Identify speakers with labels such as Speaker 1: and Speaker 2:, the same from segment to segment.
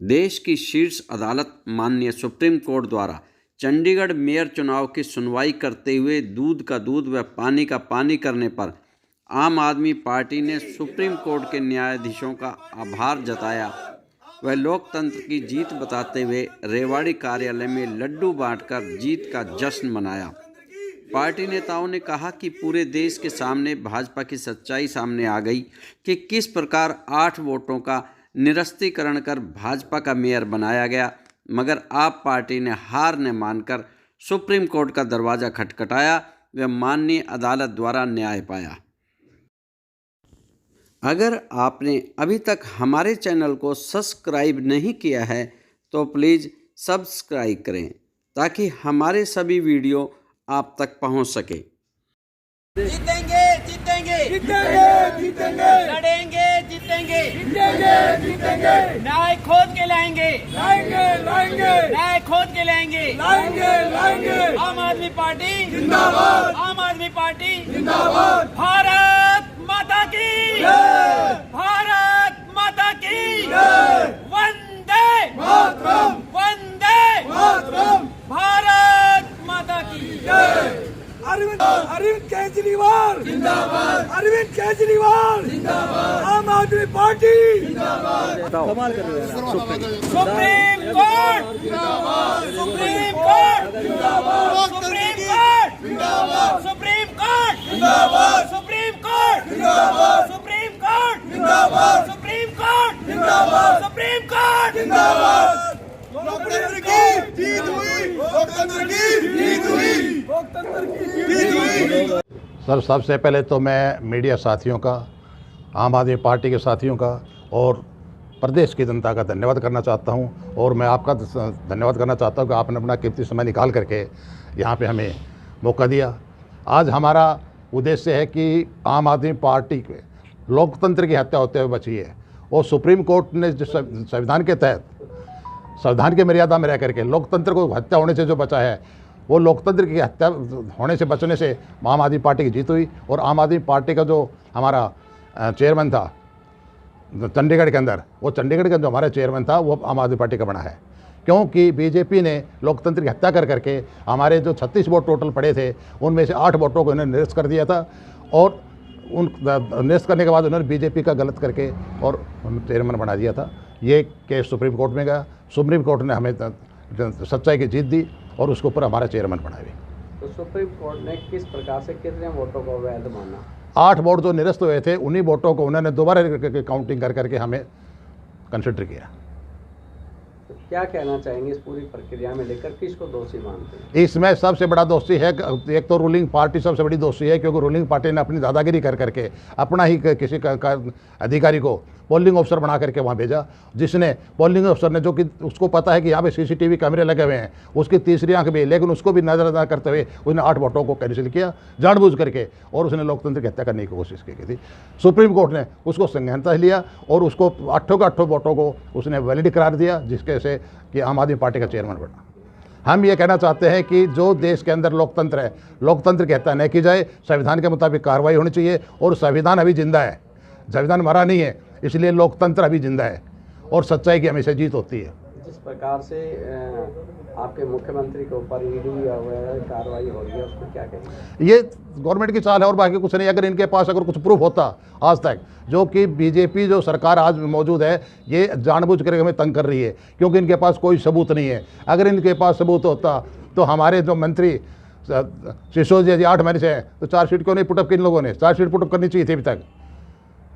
Speaker 1: देश की शीर्ष अदालत माननीय सुप्रीम कोर्ट द्वारा चंडीगढ़ मेयर चुनाव की सुनवाई करते हुए दूध का दूध व पानी का पानी करने पर आम आदमी पार्टी ने सुप्रीम कोर्ट के न्यायाधीशों का आभार जताया व लोकतंत्र की जीत बताते हुए रेवाड़ी कार्यालय में लड्डू बांटकर जीत का जश्न मनाया। पार्टी नेताओं ने कहा कि पूरे देश के सामने भाजपा की सच्चाई सामने आ गई कि किस प्रकार 8 वोटों का निरस्तीकरण कर भाजपा का मेयर बनाया गया, मगर आप पार्टी ने हार न मानकर सुप्रीम कोर्ट का दरवाज़ा खटखटाया व माननीय अदालत द्वारा न्याय पाया। अगर आपने अभी तक हमारे चैनल को सब्सक्राइब नहीं किया है तो प्लीज़ सब्सक्राइब करें ताकि हमारे सभी वीडियो आप तक पहुंच सके।
Speaker 2: जीतेंगे जीतेंगे जीतेंगे जीतेंगे लड़ेंगे जीतेंगे जीतेंगे जीतेंगे न्याय खोद के लाएंगे लाएंगे लाएंगे न्याय खोद के लाएंगे लाएंगे लाएंगे। आम आदमी पार्टी जिंदाबाद, आम आदमी पार्टी जिंदाबाद। भारत माता की जय, भारत माता की जय। वंदे मातरम, वंदे मातरम। भारत माता की जय। अरविंद केजरीवाल जिंदाबाद, अरविंद केजरीवाल जिंदाबाद। आम आदमी पार्टी जिंदाबाद। कमाल कर रहे हैं। सुप्रीम कोर्ट जिंदाबाद, सुप्रीम कोर्ट जिंदाबाद, सुप्रीम कोर्ट जिंदाबाद, सुप्रीम कोर्ट जिंदाबाद, सुप्रीम कोर्ट जिंदाबाद, सुप्रीम कोर्ट जिंदाबाद, सुप्रीम कोर्ट जिंदाबाद, सुप्रीम कोर्ट जिंदाबाद। लोकतंत्र की जीत हुई, लोकतंत्र की जीत हुई, लोकतंत्र की जीत हुई।
Speaker 3: सर, सबसे पहले तो मैं मीडिया साथियों का, आम आदमी पार्टी के साथियों का और प्रदेश की जनता का धन्यवाद करना चाहता हूं और मैं आपका धन्यवाद करना चाहता हूं कि आपने अपना कीमती समय निकाल करके यहां पे हमें मौका दिया। आज हमारा उद्देश्य है कि आम आदमी पार्टी के लोकतंत्र की हत्या होते हुए बची है और सुप्रीम कोर्ट ने जो संविधान के तहत, संविधान की मर्यादा में रह करके लोकतंत्र को हत्या होने से जो बचा है, वो लोकतंत्र की हत्या होने से बचने से आम आदमी पार्टी की जीत हुई। और आम आदमी पार्टी का जो हमारा चेयरमैन था चंडीगढ़ के अंदर, वो चंडीगढ़ का जो हमारा चेयरमैन था वो आम आदमी पार्टी का बना है, क्योंकि बीजेपी ने लोकतंत्र की हत्या कर करके हमारे जो 36 वोट टोटल पड़े थे उनमें से 8 वोटों को इन्होंने निरस्त कर दिया था और उन निरस्त करने के बाद उन्होंने बीजेपी का गलत करके और चेयरमैन बना दिया था। ये केस सुप्रीम कोर्ट में गया, सुप्रीम कोर्ट ने हमें सच्चाई की जीत दी और उसके ऊपर हमारा चेयरमैन बना भी।
Speaker 1: तो सुप्रीम कोर्ट ने किस प्रकार से कितने वोटों को वैध माना?
Speaker 3: 8 वोट जो निरस्त हुए थे उन्हीं वोटों को उन्होंने दोबारा काउंटिंग कर करके हमें कंसिडर किया।
Speaker 1: तो क्या कहना चाहेंगे इस पूरी प्रक्रिया में लेकर, किसको दोषी मानते हैं?
Speaker 3: इसमें सबसे बड़ा दोषी है, एक तो रूलिंग पार्टी सबसे बड़ी दोषी है, क्योंकि रूलिंग पार्टी ने अपनी दादागिरी कर करके अपना ही किसी का अधिकारी को पोलिंग ऑफिसर बना करके वहाँ भेजा, जिसने पोलिंग ऑफिसर ने, जो कि उसको पता है कि यहाँ पे सीसीटीवी कैमरे लगे हुए हैं, उसकी तीसरी आंख भी, लेकिन उसको भी नजरअंदाज करते हुए उसने 8 वोटों को कैंसिल किया जानबूझ करके और उसने लोकतंत्र की हत्या करने की कोशिश की थी। सुप्रीम कोर्ट ने उसको संज्ञानता लिया और उसको 8 वोटों को उसने वैलिड करार दिया, जिसके से कि आम आदमी पार्टी का चेयरमैन बना। हम ये कहना चाहते हैं कि जो देश के अंदर लोकतंत्र है, लोकतंत्र की हत्या न की जाए, संविधान के मुताबिक कार्रवाई होनी चाहिए और संविधान अभी जिंदा है, संविधान मरा नहीं है, इसलिए लोकतंत्र अभी जिंदा है और सच्चाई की हमेशा जीत होती है।
Speaker 1: जिस प्रकार से आपके मुख्यमंत्री के ऊपर ईडी कार्रवाई हो रही है, उसको क्या कहेंगे?
Speaker 3: ये गवर्नमेंट की चाल है और बाकी कुछ नहीं। अगर इनके पास अगर कुछ प्रूफ होता आज तक, जो कि बीजेपी जो सरकार आज मौजूद है ये जानबूझ करके हमें तंग कर रही है, क्योंकि इनके पास कोई सबूत नहीं है। अगर इनके पास सबूत होता तो हमारे जो मंत्री सिसोदिया जी 8 महीने से हैं, तो चार्जशीट क्यों नहीं पुटअप की? इन लोगों ने चार्जशीट पुटअप करनी चाहिए थी अभी तक,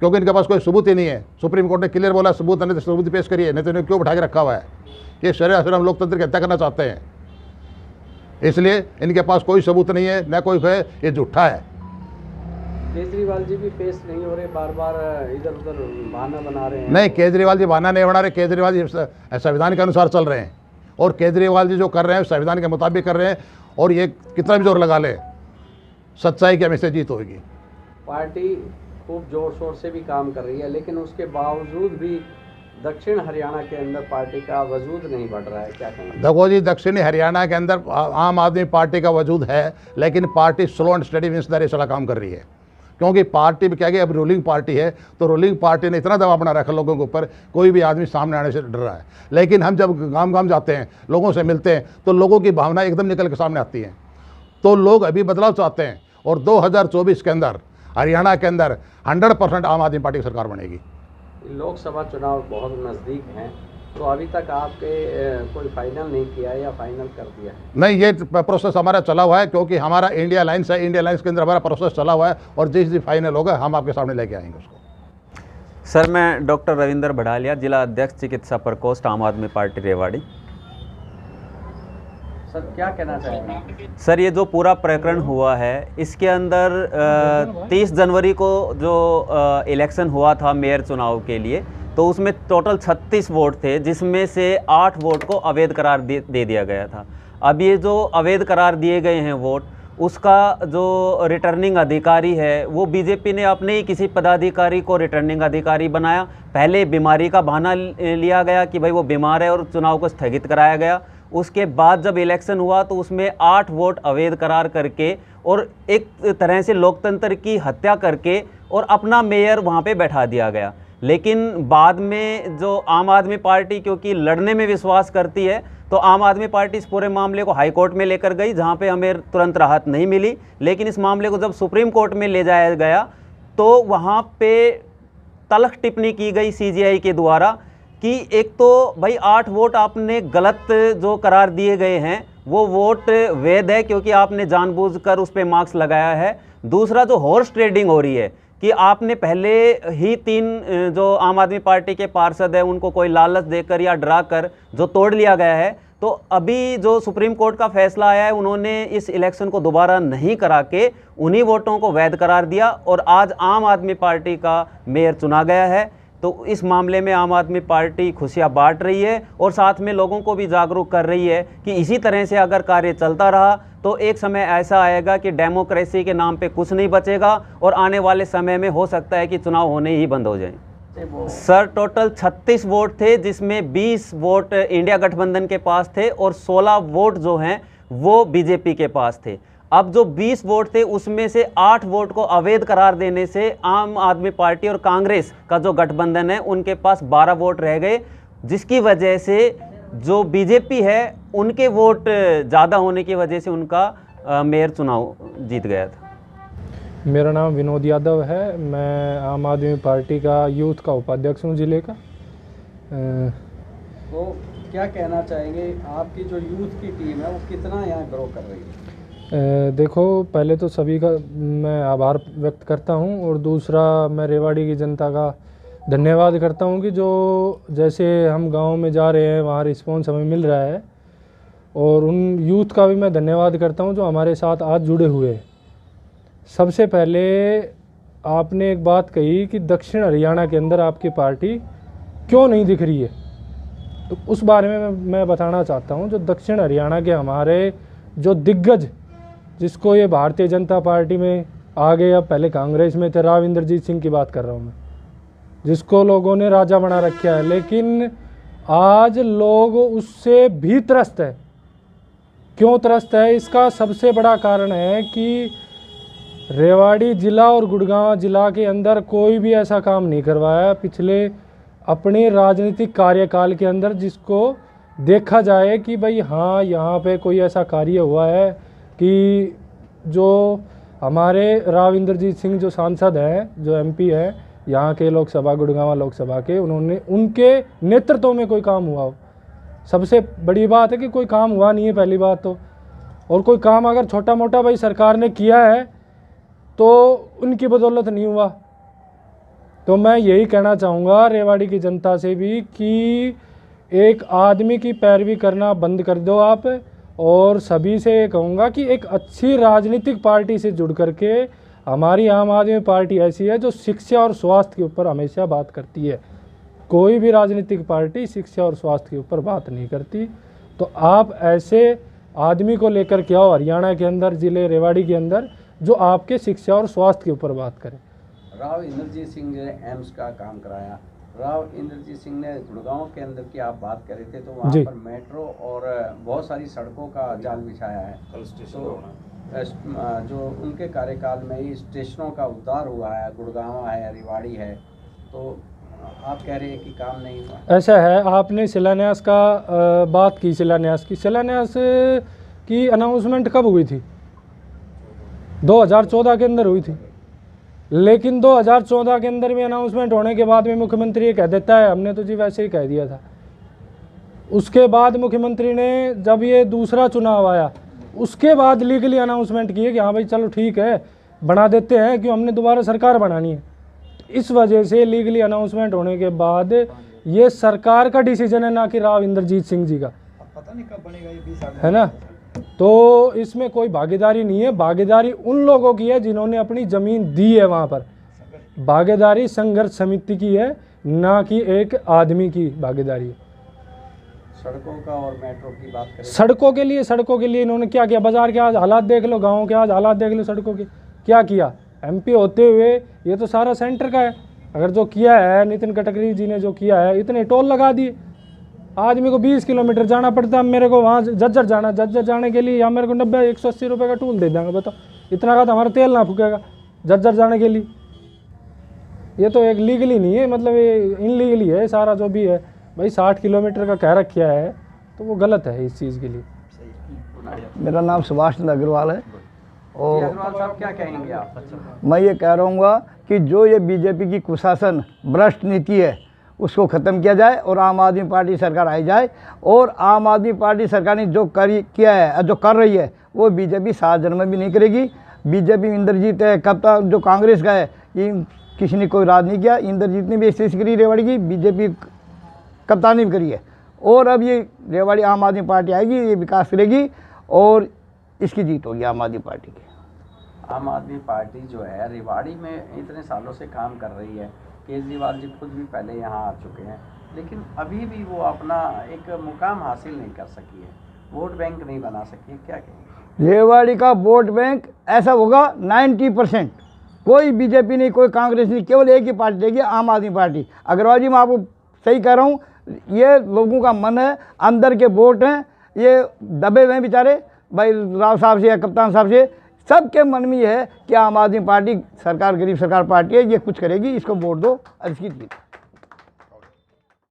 Speaker 3: क्योंकि इनके पास कोई सबूत ही नहीं है। सुप्रीम कोर्ट ने क्लियर बोला सबूत नहीं तो सबूत पेश करिए, नहीं तो इन्हें क्यों बैठा के रखा हुआ है? ये सरासर हम लोकतंत्र की हत्या करना चाहते हैं, इसलिए इनके पास कोई सबूत नहीं है, न कोई है, ये झूठा है।
Speaker 1: केजरीवाल जी भी पेश नहीं हो रहे, बार बार इधर उधर बहाना बना रहे हैं।
Speaker 3: नहीं, केजरीवाल जी बहाना नहीं बना रहे, केजरीवाल जी संविधान के अनुसार चल रहे हैं और केजरीवाल जी जो कर रहे हैं संविधान के मुताबिक कर रहे हैं और ये कितना भी जोर लगा ले, सच्चाई की हमेशा जीत होगी।
Speaker 1: पार्टी खूब जोर शोर से भी काम कर रही है, लेकिन उसके बावजूद भी दक्षिण हरियाणा के अंदर पार्टी का वजूद नहीं बढ़ रहा है, क्या कहना?
Speaker 3: देखो जी, दक्षिणी हरियाणा के अंदर आम आदमी पार्टी का वजूद है, लेकिन party slow and steady wins the race वाला काम कर रही है। क्योंकि पार्टी भी क्या गई, अब रूलिंग पार्टी है, तो रूलिंग पार्टी ने इतना दबाव बना रखा लोगों के ऊपर, कोई भी आदमी सामने आने से डर रहा है। लेकिन हम जब गांव गांव जाते हैं, लोगों से मिलते हैं, तो लोगों की भावना एकदम निकल के सामने आती हैं। तो लोग अभी बदलाव चाहते हैं और 2024 के अंदर हरियाणा के अंदर 100% आम आदमी पार्टी की सरकार बनेगी।
Speaker 1: लोकसभा चुनाव बहुत नज़दीक हैं, तो अभी तक आपके कोई फाइनल नहीं किया है या फाइनल कर दिया है?
Speaker 3: नहीं, ये प्रोसेस हमारा चला हुआ है, क्योंकि हमारा इंडिया लाइन्स है, इंडिया लाइन्स के अंदर हमारा प्रोसेस चला हुआ है और जिस दिन फाइनल होगा हम आपके सामने लेके आएंगे उसको।
Speaker 4: सर, मैं डॉक्टर रविंदर भड़ालिया, जिला अध्यक्ष चिकित्सा प्रकोष्ठ आम आदमी पार्टी रेवाड़ी।
Speaker 1: सर, क्या कहना चाहेंगे?
Speaker 4: सर, ये जो पूरा प्रकरण हुआ है, इसके अंदर 30 जनवरी को जो इलेक्शन हुआ था मेयर चुनाव के लिए, तो उसमें टोटल 36 वोट थे, जिसमें से 8 वोट को अवैध करार दे दिया गया था। अब ये जो अवैध करार दिए गए हैं वोट, उसका जो रिटर्निंग अधिकारी है वो बीजेपी ने अपने ही किसी पदाधिकारी को रिटर्निंग अधिकारी बनाया। पहले बीमारी का बहाना लिया गया कि भाई वो बीमार है और चुनाव को स्थगित कराया गया। उसके बाद जब इलेक्शन हुआ तो उसमें 8 वोट अवैध करार करके और एक तरह से लोकतंत्र की हत्या करके और अपना मेयर वहाँ पे बैठा दिया गया। लेकिन बाद में जो आम आदमी पार्टी क्योंकि लड़ने में विश्वास करती है, तो आम आदमी पार्टी इस पूरे मामले को हाई कोर्ट में लेकर गई, जहाँ पे हमें तुरंत राहत नहीं मिली। लेकिन इस मामले को जब सुप्रीम कोर्ट में ले जाया गया तो वहाँ पे तल्ख टिप्पणी की गई सीजीआई के द्वारा कि एक तो भाई 8 वोट आपने गलत जो करार दिए गए हैं वो वोट वैध है क्योंकि आपने जानबूझकर उस पर मार्क्स लगाया है। दूसरा, जो हॉर्स ट्रेडिंग हो रही है कि आपने पहले ही 3 जो आम आदमी पार्टी के पार्षद हैं उनको कोई लालच देकर या डरा कर जो तोड़ लिया गया है, तो अभी जो सुप्रीम कोर्ट का फैसला आया है उन्होंने इस इलेक्शन को दोबारा नहीं करा के उन्हीं वोटों को वैध करार दिया और आज आम आदमी पार्टी का मेयर चुना गया है। तो इस मामले में आम आदमी पार्टी खुशियाँ बांट रही है और साथ में लोगों को भी जागरूक कर रही है कि इसी तरह से अगर कार्य चलता रहा तो एक समय ऐसा आएगा कि डेमोक्रेसी के नाम पे कुछ नहीं बचेगा और आने वाले समय में हो सकता है कि चुनाव होने ही बंद हो जाएं। सर, टोटल 36 वोट थे, जिसमें 20 वोट इंडिया गठबंधन के पास थे और 16 वोट जो हैं वो बीजेपी के पास थे। अब जो 20 वोट थे उसमें से 8 वोट को अवैध करार देने से आम आदमी पार्टी और कांग्रेस का जो गठबंधन है उनके पास 12 वोट रह गए, जिसकी वजह से जो बीजेपी है उनके वोट ज़्यादा होने की वजह से उनका मेयर चुनाव जीत गया था।
Speaker 5: मेरा नाम विनोद यादव है, मैं आम आदमी पार्टी का यूथ का उपाध्यक्ष हूँ जिले का।
Speaker 1: तो क्या कहना चाहेंगे, आपकी जो यूथ की टीम है वो कितना यहाँ ग्रो कर रही है?
Speaker 5: देखो, पहले तो सभी का मैं आभार व्यक्त करता हूँ और दूसरा मैं रेवाड़ी की जनता का धन्यवाद करता हूँ कि जो जैसे हम गांव में जा रहे हैं वहाँ रिस्पॉन्स हमें मिल रहा है, और उन यूथ का भी मैं धन्यवाद करता हूँ जो हमारे साथ आज जुड़े हुए हैं। सबसे पहले आपने एक बात कही कि दक्षिण हरियाणा के अंदर आपकी पार्टी क्यों नहीं दिख रही है, तो उस बारे में मैं बताना चाहता हूँ। जो दक्षिण हरियाणा के हमारे जो दिग्गज, जिसको ये भारतीय जनता पार्टी में आ गए, अब पहले कांग्रेस में थे, राव इंद्रजीत सिंह की बात कर रहा हूँ मैं, जिसको लोगों ने राजा बना रखा है, लेकिन आज लोग उससे भी त्रस्त है। क्यों त्रस्त है? इसका सबसे बड़ा कारण है कि रेवाड़ी जिला और गुड़गांव जिला के अंदर कोई भी ऐसा काम नहीं करवाया पिछले अपने राजनीतिक कार्यकाल के अंदर जिसको देखा जाए कि भाई हाँ यहाँ पे कोई ऐसा कार्य हुआ है कि जो हमारे राव इंद्रजीत सिंह जो सांसद हैं, जो एमपी हैं यहाँ के लोकसभा, गुड़गांव लोकसभा के, उन्होंने उनके नेतृत्व में कोई काम हुआ हो। सबसे बड़ी बात है कि कोई काम हुआ नहीं है, पहली बात तो। और कोई काम अगर छोटा मोटा भाई सरकार ने किया है तो उनकी बदौलत नहीं हुआ। तो मैं यही कहना चाहूँगा रेवाड़ी की जनता से भी कि एक आदमी की पैरवी करना बंद कर दो आप, और सभी से कहूँगा कि एक अच्छी राजनीतिक पार्टी से जुड़ करके, हमारी आम आदमी पार्टी ऐसी है जो शिक्षा और स्वास्थ्य के ऊपर हमेशा बात करती है। कोई भी राजनीतिक पार्टी शिक्षा और स्वास्थ्य के ऊपर बात नहीं करती। तो आप ऐसे आदमी को लेकर के आओ हरियाणा के अंदर, ज़िले रेवाड़ी के अंदर, जो आपके शिक्षा और स्वास्थ्य के ऊपर बात करे।
Speaker 1: राव इंद्रजीत सिंह ने एम्स का काम कराया। राव इंद्रजीत सिंह ने गुड़गांव के अंदर की आप बात कर रहे थे, तो वहाँ पर मेट्रो और बहुत सारी सड़कों का जाल बिछाया है। जो उनके कार्यकाल में ही स्टेशनों का उद्धार हुआ है, गुड़गांव है, रेवाड़ी है, तो आप कह रहे हैं कि काम नहीं हुआ।
Speaker 5: ऐसा है, आपने शिलान्यास का बात की, शिलान्यास की अनाउंसमेंट कब हुई थी? 2014 के अंदर हुई थी। लेकिन 2014 के अंदर भी अनाउंसमेंट होने के बाद में मुख्यमंत्री ये कह देता है हमने तो जी वैसे ही कह दिया था। उसके बाद मुख्यमंत्री ने जब ये दूसरा चुनाव आया उसके बाद लीगली अनाउंसमेंट किए कि हाँ भाई चलो ठीक है बना देते हैं, क्यों हमने दोबारा सरकार बनानी है। इस वजह से लीगली अनाउंसमेंट होने के बाद ये सरकार का डिसीजन है, ना कि राव इंद्रजीत सिंह जी का। पता नहीं कब बनेगा ये 20 साल है ना। तो इसमें कोई भागीदारी नहीं है, भागीदारी उन लोगों की है जिन्होंने अपनी ज़मीन दी है वहाँ पर। भागीदारी संघर्ष समिति की है, ना कि एक आदमी की भागीदारी है।
Speaker 1: सड़कों का और मेट्रो की बात करें,
Speaker 5: सड़कों के लिए इन्होंने क्या किया? बाजार के आज हालात देख लो, गाँव के आज हालात देख लो, सड़कों के क्या किया। एमपी होते हुए ये तो सारा सेंटर का है। अगर जो किया है नितिन गडकरी जी ने, जो किया है, इतने टोल लगा दिए। आज मेरे को 20 किलोमीटर जाना पड़ता है, मेरे को वहाँ जज्जर जाने के लिए, या मेरे को 90-180 रुपये का टूल दे देंगे। बताओ इतना का तो हमारा तेल ना फूकेगा जज्जर जाने के लिए। ये तो एक लीगली नहीं है, मतलब ये इनलीगली है सारा जो भी है। भाई 60 किलोमीटर का कह रखा है तो वो गलत है इस चीज़ के लिए।
Speaker 6: मेरा नाम सुभाष चंद्र अग्रवाल है। और
Speaker 1: अग्रवाल साहब क्या कहेंगे आप?
Speaker 6: मैं ये कह रहूँगा कि जो ये बीजेपी की कुशासन भ्रष्ट नीति है उसको ख़त्म किया जाए और आम आदमी पार्टी सरकार आई जाए। और आम आदमी पार्टी सरकार ने जो किया है, जो कर रही है, वो बीजेपी 7 जन्म में भी नहीं करेगी। बीजेपी इंद्रजीत है कप्तान जो कांग्रेस का है, ये किसी ने कोई राज नहीं किया। इंद्रजीत ने भी स्थिति करी रेवाड़ी की, बीजेपी कप्तानी भी करी है। और अब ये रेवाड़ी आम आदमी पार्टी आएगी, ये विकास करेगी और इसकी जीत होगी आम आदमी पार्टी की।
Speaker 1: आम आदमी पार्टी जो है रेवाड़ी में इतने सालों से काम कर रही है। केजरीवाल जी खुद भी पहले यहाँ आ चुके हैं, लेकिन अभी भी वो अपना एक मुकाम हासिल नहीं कर सकी है, वोट बैंक नहीं बना सकी है। क्या कहेंगे?
Speaker 6: रेवाड़ी का वोट बैंक ऐसा होगा 90%। कोई बीजेपी नहीं, कोई कांग्रेस नहीं, केवल एक ही पार्टी रहेगी, आम आदमी पार्टी। अग्रवाल जी मैं आपको सही कह रहा हूँ, ये लोगों का मन है, अंदर के वोट हैं, ये दबे हुए हैं बेचारे भाई राव साहब से या कप्तान साहब से। सबके मन में ये है कि आम आदमी पार्टी सरकार, गरीब सरकार पार्टी है, ये कुछ करेगी, इसको वोट दो, इसकी जीत।